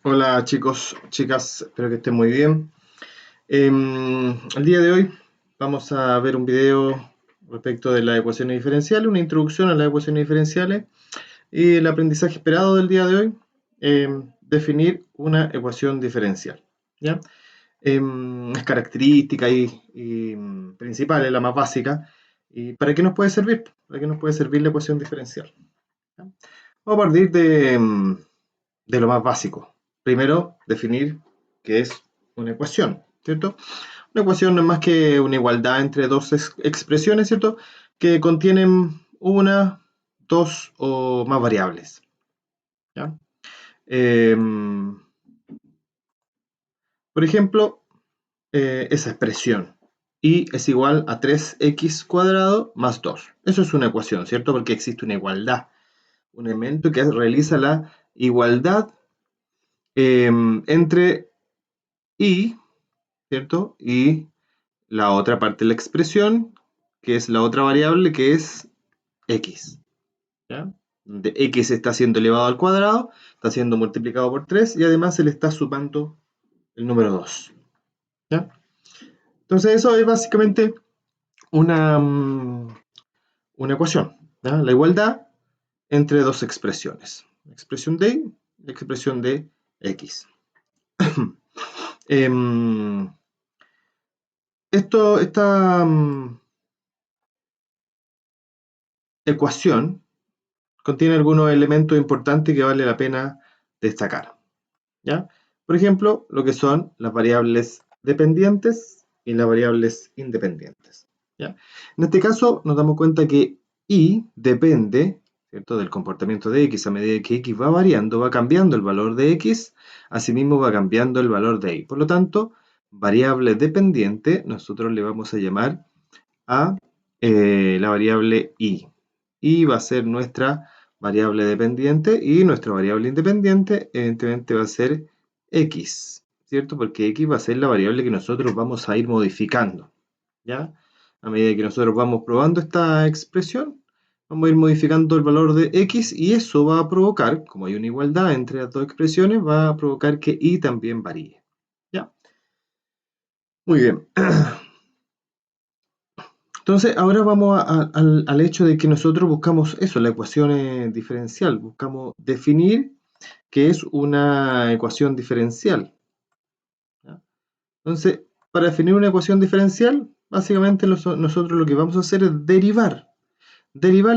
Hola chicos, chicas, espero que estén muy bien. El día de hoy vamos a ver un video respecto de las ecuaciones diferenciales, una introducción a las ecuaciones diferenciales y el aprendizaje esperado del día de hoy, definir una ecuación diferencial. ¿Ya? Es característica y principal, es la más básica. ¿Y para qué nos puede servir? ¿Para qué nos puede servir la ecuación diferencial? ¿Ya? Vamos a partir de lo más básico. Primero, definir qué es una ecuación, ¿cierto? Una ecuación no es más que una igualdad entre dos expresiones, ¿cierto? Que contienen una, dos o más variables, ¿ya? Eh, por ejemplo, esa expresión y es igual a 3x cuadrado más 2. Eso es una ecuación, ¿cierto? Porque existe una igualdad, un elemento que realiza la igualdad entre y, ¿cierto? Y la otra parte de la expresión, que es la otra variable, que es x. ¿Ya? Donde x está siendo elevado al cuadrado, está siendo multiplicado por 3 y además se le está sumando el número 2. ¿Ya? Entonces eso es básicamente una, una ecuación. ¿Ya? La igualdad entre dos expresiones. La expresión de y la expresión de x. Esta ecuación contiene algunos elementos importantes que vale la pena destacar, ¿ya? Por ejemplo, lo que son las variables dependientes y las variables independientes, ¿ya? En este caso nos damos cuenta que y depende, ¿cierto?, del comportamiento de x. A medida que x va variando, va cambiando el valor de x, asimismo va cambiando el valor de y. Por lo tanto, variable dependiente nosotros le vamos a llamar a la variable y. Y va a ser nuestra variable dependiente y nuestra variable independiente evidentemente va a ser x, ¿cierto? Porque x va a ser la variable que nosotros vamos a ir modificando, ¿ya? A medida que nosotros vamos probando esta expresión, vamos a ir modificando el valor de x y eso va a provocar, como hay una igualdad entre las dos expresiones, va a provocar que y también varíe, ¿ya? Muy bien. Entonces, ahora vamos al hecho de que nosotros buscamos eso, la ecuación diferencial. Buscamos definir qué es una ecuación diferencial, ¿ya? Entonces, para definir una ecuación diferencial, básicamente nosotros lo que vamos a hacer es derivar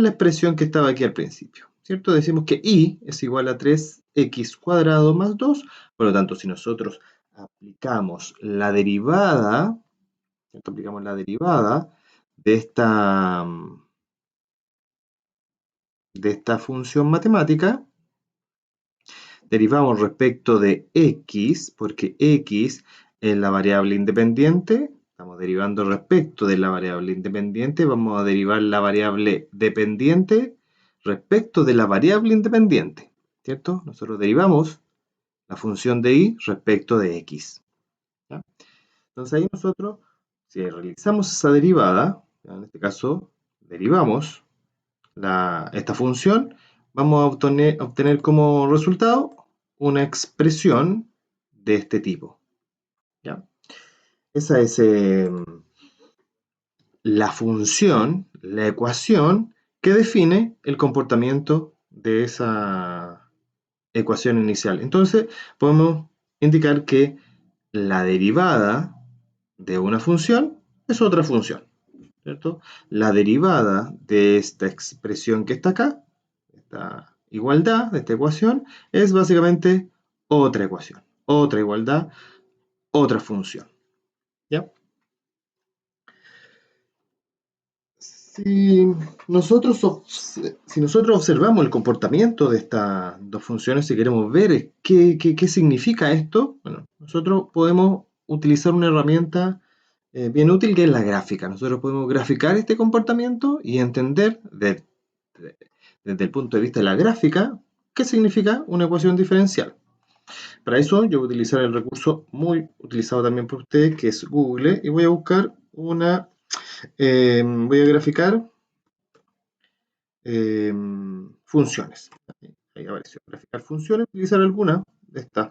la expresión que estaba aquí al principio, ¿cierto? Decimos que y es igual a 3x cuadrado más 2, por lo tanto, si nosotros aplicamos la derivada, ¿cierto? Aplicamos la derivada de esta función matemática, derivamos respecto de x, porque x es la variable independiente, estamos derivando respecto de la variable independiente, vamos a derivar la variable dependiente respecto de la variable independiente, ¿cierto? Nosotros derivamos la función de y respecto de x, ¿ya? Entonces ahí nosotros, si realizamos esa derivada, ¿ya? En este caso derivamos esta función, vamos a obtener como resultado una expresión de este tipo, ¿ya? Esa es la función, la ecuación que define el comportamiento de esa ecuación inicial. Entonces, podemos indicar que la derivada de una función es otra función, ¿cierto? La derivada de esta expresión que está acá, esta igualdad, de esta ecuación, es básicamente otra ecuación, otra igualdad, otra función, ¿ya? Si nosotros observamos el comportamiento de estas dos funciones, si queremos ver qué significa esto, bueno, nosotros podemos utilizar una herramienta bien útil que es la gráfica. Nosotros podemos graficar este comportamiento y entender desde el punto de vista de la gráfica qué significa una ecuación diferencial. Para eso yo voy a utilizar el recurso muy utilizado también por ustedes, que es Google, y voy a buscar voy a graficar funciones. Ahí apareció, graficar funciones, utilizar alguna de estas.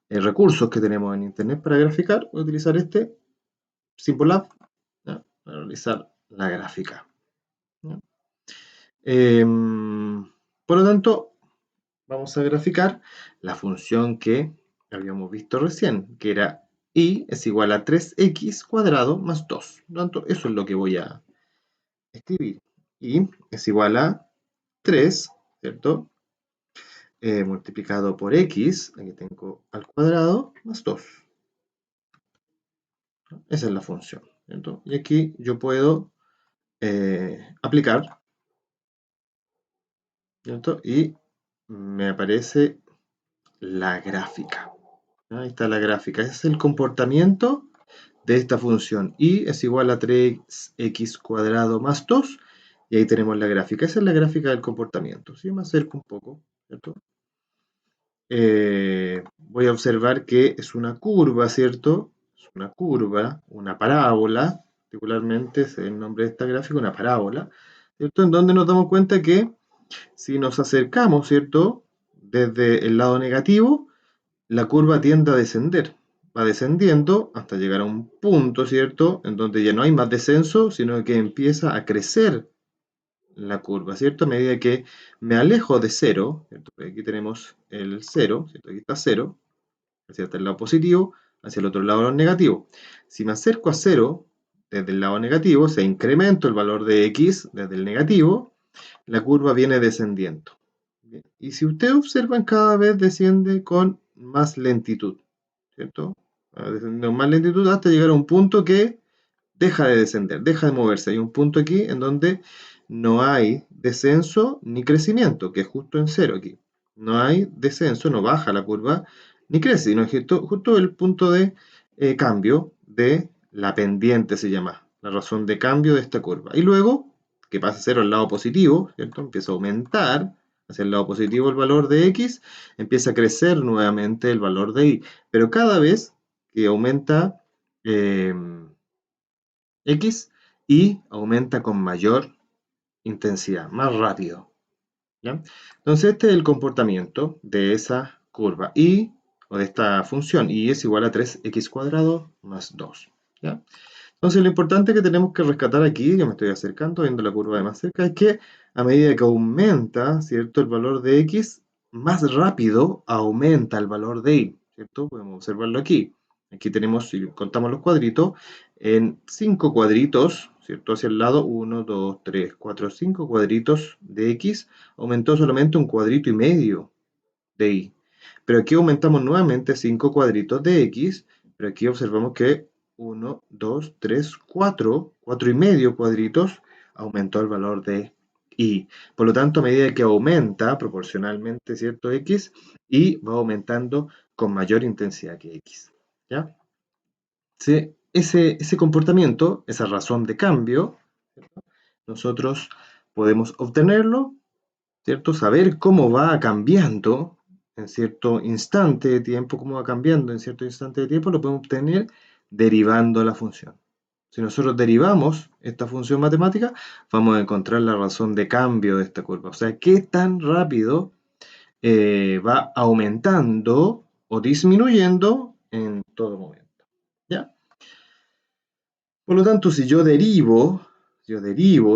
recursos que tenemos en Internet para graficar, voy a utilizar este Symbolab, ¿ya?, para realizar la gráfica, ¿ya? Por lo tanto, vamos a graficar la función que habíamos visto recién, que era y es igual a 3x cuadrado más 2. Por lo tanto, eso es lo que voy a escribir. Y es igual a 3, ¿cierto? Multiplicado por x, aquí tengo al cuadrado, más 2. Esa es la función, ¿cierto? Y aquí yo puedo aplicar, ¿cierto? Y me aparece la gráfica. Ahí está la gráfica. Ese es el comportamiento de esta función. Y es igual a 3x cuadrado más 2. Y ahí tenemos la gráfica. Esa es la gráfica del comportamiento. Si me acerco un poco, ¿cierto? Voy a observar que es una curva, ¿cierto? Es una curva, una parábola. Particularmente es el nombre de esta gráfica, una parábola, ¿cierto? En donde nos damos cuenta que si nos acercamos, ¿cierto?, desde el lado negativo, la curva tiende a descender. Va descendiendo hasta llegar a un punto, ¿cierto?, en donde ya no hay más descenso, sino que empieza a crecer la curva, ¿cierto? A medida que me alejo de cero, ¿cierto? Aquí tenemos el cero, ¿cierto? Aquí está cero, hacia el lado positivo, hacia el otro lado negativo. Si me acerco a cero desde el lado negativo, se incrementa el valor de x desde el negativo, la curva viene descendiendo. Bien. Y si ustedes observan, cada vez desciende con más lentitud, ¿cierto? Va descendiendo con más lentitud hasta llegar a un punto que deja de descender, deja de moverse. Hay un punto aquí en donde no hay descenso ni crecimiento, que es justo en cero aquí. No hay descenso, no baja la curva, ni crece, sino que justo el punto de cambio de la pendiente se llama, la razón de cambio de esta curva. Y luego, que pasa a ser al lado positivo, ¿cierto? Empieza a aumentar hacia el lado positivo el valor de x, empieza a crecer nuevamente el valor de y. Pero cada vez que aumenta x, y aumenta con mayor intensidad, más rápido, ¿ya? Entonces este es el comportamiento de esa curva y, o de esta función, y es igual a 3x cuadrado más 2, ¿ya? Entonces lo importante que tenemos que rescatar aquí, yo me estoy acercando, viendo la curva de más cerca, es que a medida que aumenta, ¿cierto?, el valor de x, más rápido aumenta el valor de y, ¿cierto? Podemos observarlo aquí. Aquí tenemos, si contamos los cuadritos, en 5 cuadritos, ¿cierto? Hacia el lado, 1, 2, 3, 4, 5 cuadritos de x, aumentó solamente un cuadrito y medio de y. Pero aquí aumentamos nuevamente 5 cuadritos de x, pero aquí observamos que 1, 2, 3, 4 y medio cuadritos aumentó el valor de y. Por lo tanto, a medida que aumenta proporcionalmente, ¿cierto?, x, y va aumentando con mayor intensidad que x, ¿ya? Sí, ese comportamiento, esa razón de cambio, ¿cierto?, nosotros podemos obtenerlo, ¿cierto? Saber cómo va cambiando en cierto instante de tiempo, cómo va cambiando en cierto instante de tiempo, lo podemos obtener derivando la función. Si nosotros derivamos esta función matemática, vamos a encontrar la razón de cambio de esta curva. O sea, qué tan rápido va aumentando o disminuyendo en todo momento, ¿ya? Por lo tanto, si yo derivo,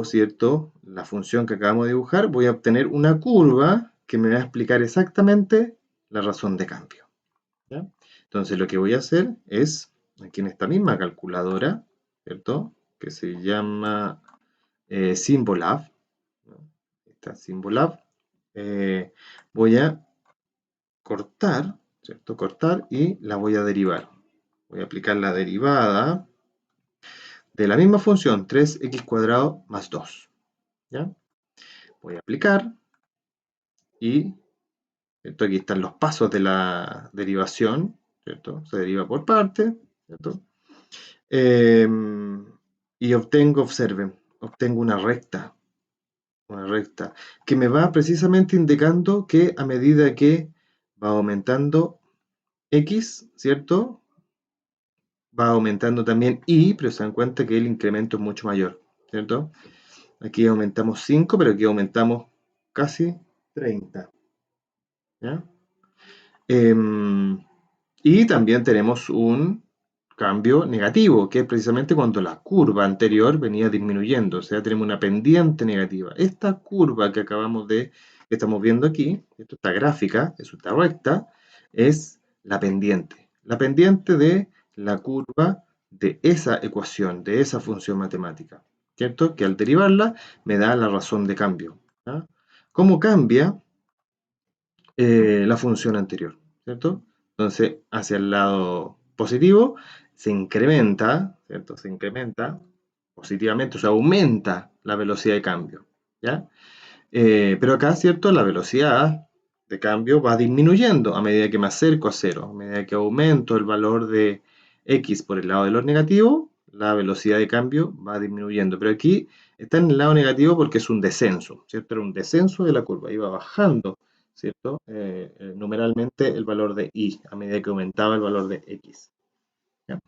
¿cierto?, la función que acabamos de dibujar, voy a obtener una curva que me va a explicar exactamente la razón de cambio, ¿ya? Entonces lo que voy a hacer es, aquí en esta misma calculadora, ¿cierto?, que se llama Symbolab, ¿no? Esta Symbolab, voy a cortar, ¿cierto?, cortar, y la voy a derivar. Voy a aplicar la derivada de la misma función, 3x cuadrado más 2, ¿ya? Voy a aplicar y, ¿cierto?, aquí están los pasos de la derivación, ¿cierto? Se deriva por partes, ¿cierto? Y observen, obtengo una recta, que me va precisamente indicando que a medida que va aumentando x, ¿cierto?, va aumentando también y, pero se dan cuenta que el incremento es mucho mayor, ¿cierto? Aquí aumentamos 5, pero aquí aumentamos casi 30, ¿ya? Y también tenemos un cambio negativo, que es precisamente cuando la curva anterior venía disminuyendo, o sea, tenemos una pendiente negativa. Esta curva que estamos viendo aquí, esta gráfica, esta recta, es la pendiente de la curva de esa ecuación, de esa función matemática, ¿cierto? Que al derivarla me da la razón de cambio. ¿Ya? ¿Cómo cambia? La función anterior, ¿cierto? Entonces, hacia el lado positivo se incrementa, ¿cierto? Se incrementa positivamente, o sea, aumenta la velocidad de cambio, ¿ya? Pero acá, ¿cierto? La velocidad de cambio va disminuyendo a medida que me acerco a cero, a medida que aumento el valor de x por el lado de los negativos, la velocidad de cambio va disminuyendo. Pero aquí está en el lado negativo porque es un descenso, ¿cierto? Era un descenso de la curva, iba bajando, ¿cierto? Numeralmente el valor de y a medida que aumentaba el valor de x. ¿Ya?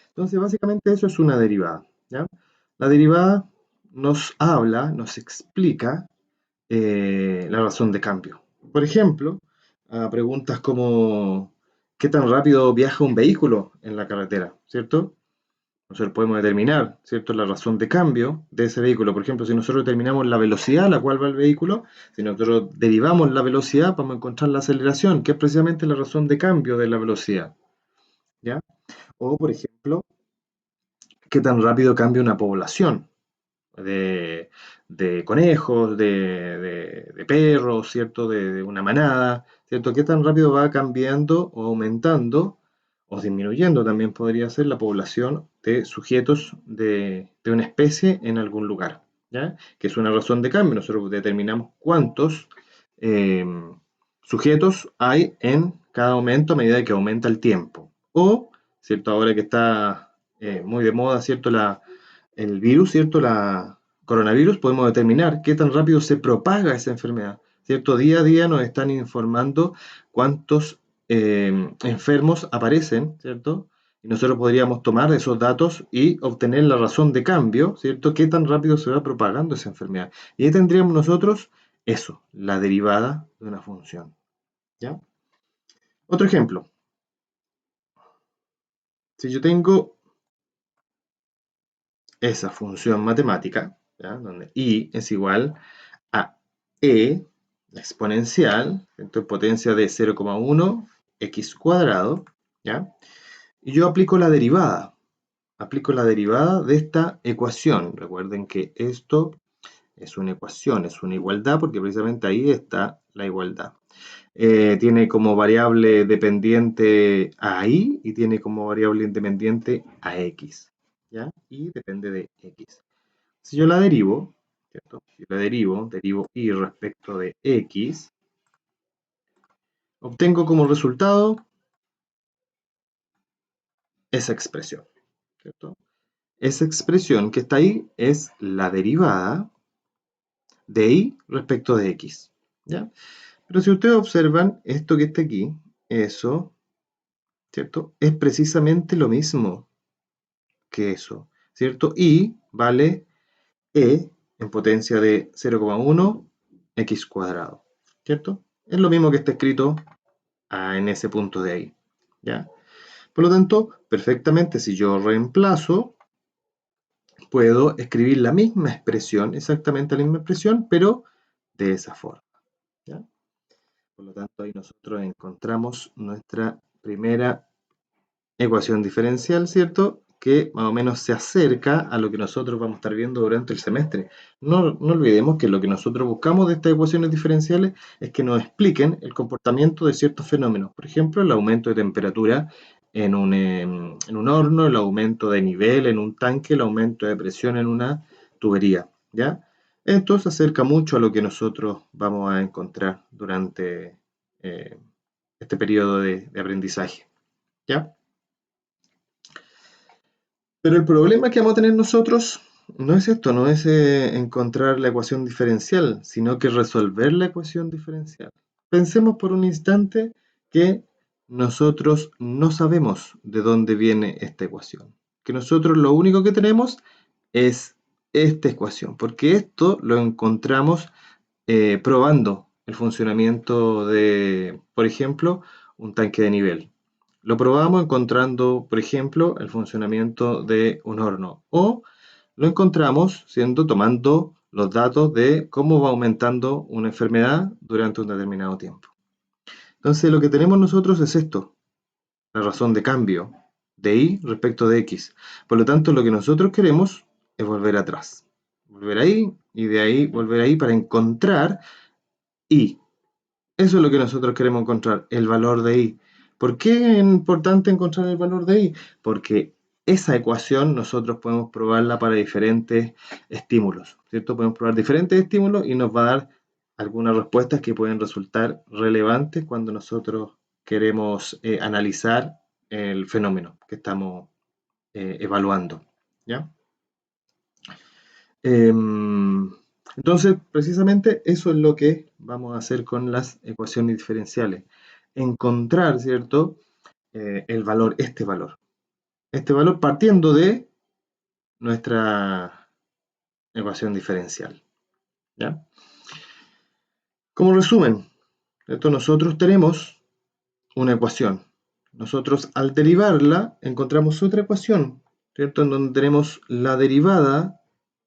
Entonces, básicamente eso es una derivada, ¿ya? La derivada nos habla, nos explica la razón de cambio. Por ejemplo, a preguntas como ¿qué tan rápido viaja un vehículo en la carretera? ¿Cierto? Nosotros podemos determinar, ¿cierto?, la razón de cambio de ese vehículo. Por ejemplo, si nosotros determinamos la velocidad a la cual va el vehículo, si nosotros derivamos la velocidad, vamos a encontrar la aceleración, que es precisamente la razón de cambio de la velocidad. ¿Ya? O, por ejemplo, ¿qué tan rápido cambia una población? De conejos, de perros, ¿cierto? De una manada, ¿cierto? ¿Qué tan rápido va cambiando o aumentando o disminuyendo también podría ser la población de sujetos de una especie en algún lugar, ¿ya? Que es una razón de cambio. Nosotros determinamos cuántos eh, sujetos hay en cada momento a medida que aumenta el tiempo. O, ¿cierto? Ahora que está muy de moda, ¿cierto? El virus, ¿cierto? La coronavirus, podemos determinar qué tan rápido se propaga esa enfermedad, ¿cierto? Día a día nos están informando cuántos enfermos aparecen, ¿cierto? Y nosotros podríamos tomar esos datos y obtener la razón de cambio, ¿cierto? Qué tan rápido se va propagando esa enfermedad. Y ahí tendríamos nosotros eso, la derivada de una función, ¿ya? Otro ejemplo. Si yo tengo esa función matemática, ¿ya? Donde y es igual a e exponencial, entonces potencia de 0,1 x cuadrado, ¿ya? Y yo aplico la derivada de esta ecuación. Recuerden que esto es una ecuación, es una igualdad, porque precisamente ahí está la igualdad. Tiene como variable dependiente a y tiene como variable independiente a x, ¿ya? Y depende de x. Si yo la derivo, ¿cierto? Si la derivo y respecto de x, obtengo como resultado esa expresión, ¿cierto? Esa expresión que está ahí es la derivada de y respecto de x, ¿ya? Pero si ustedes observan esto que está aquí, eso, ¿cierto? Es precisamente lo mismo que eso, ¿cierto? Y vale e en potencia de 0,1 x cuadrado, ¿cierto? Es lo mismo que está escrito en ese punto de ahí, ¿ya? Por lo tanto, perfectamente, si yo reemplazo, puedo escribir la misma expresión, exactamente la misma expresión, pero de esa forma, ¿ya? Por lo tanto, ahí nosotros encontramos nuestra primera ecuación diferencial, ¿cierto? Que más o menos se acerca a lo que nosotros vamos a estar viendo durante el semestre. No olvidemos que lo que nosotros buscamos de estas ecuaciones diferenciales es que nos expliquen el comportamiento de ciertos fenómenos. Por ejemplo, el aumento de temperatura en un horno, el aumento de nivel en un tanque, el aumento de presión en una tubería, ¿ya? Esto se acerca mucho a lo que nosotros vamos a encontrar durante este periodo de aprendizaje, ¿ya? Pero el problema que vamos a tener nosotros no es esto, no es encontrar la ecuación diferencial, sino que resolver la ecuación diferencial. Pensemos por un instante que nosotros no sabemos de dónde viene esta ecuación. Que nosotros lo único que tenemos es esta ecuación, porque esto lo encontramos probando el funcionamiento de, por ejemplo, un tanque de nivel. Lo probamos encontrando, por ejemplo, el funcionamiento de un horno, o lo encontramos tomando los datos de cómo va aumentando una enfermedad durante un determinado tiempo. Entonces, lo que tenemos nosotros es esto, la razón de cambio de y respecto de x. Por lo tanto, lo que nosotros queremos es volver atrás. Volver ahí y de ahí volver ahí para encontrar y. Eso es lo que nosotros queremos encontrar, el valor de y. ¿Por qué es importante encontrar el valor de y? Porque esa ecuación nosotros podemos probarla para diferentes estímulos, ¿cierto? Podemos probar diferentes estímulos y nos va a dar algunas respuestas que pueden resultar relevantes cuando nosotros queremos analizar el fenómeno que estamos evaluando, ¿ya? Entonces, precisamente eso es lo que vamos a hacer con las ecuaciones diferenciales. Encontrar, ¿cierto? El valor, este valor. Este valor partiendo de nuestra ecuación diferencial, ¿ya? Como resumen, ¿cierto? Nosotros tenemos una ecuación. Nosotros al derivarla encontramos otra ecuación, ¿cierto? En donde tenemos la derivada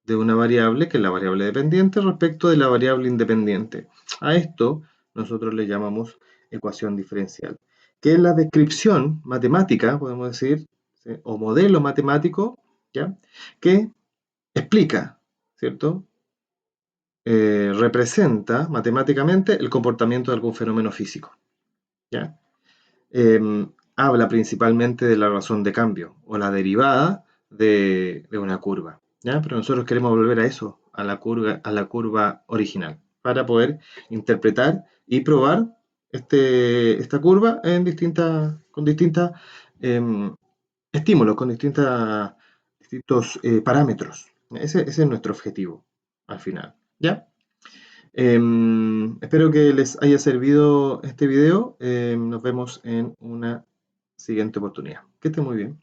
de una variable, que es la variable dependiente, respecto de la variable independiente. A esto nosotros le llamamos ecuación diferencial, que es la descripción matemática, podemos decir, ¿sí? O modelo matemático, ¿ya? Que explica, ¿cierto? Representa matemáticamente el comportamiento de algún fenómeno físico, ¿ya? Habla principalmente de la razón de cambio o la derivada de una curva, ¿ya? Pero nosotros queremos volver a eso, a la curva original, para poder interpretar y probar esta curva con distintos estímulos, con distintos parámetros. Ese es nuestro objetivo al final, ¿ya? Espero que les haya servido este video. Nos vemos en una siguiente oportunidad. Que esté muy bien.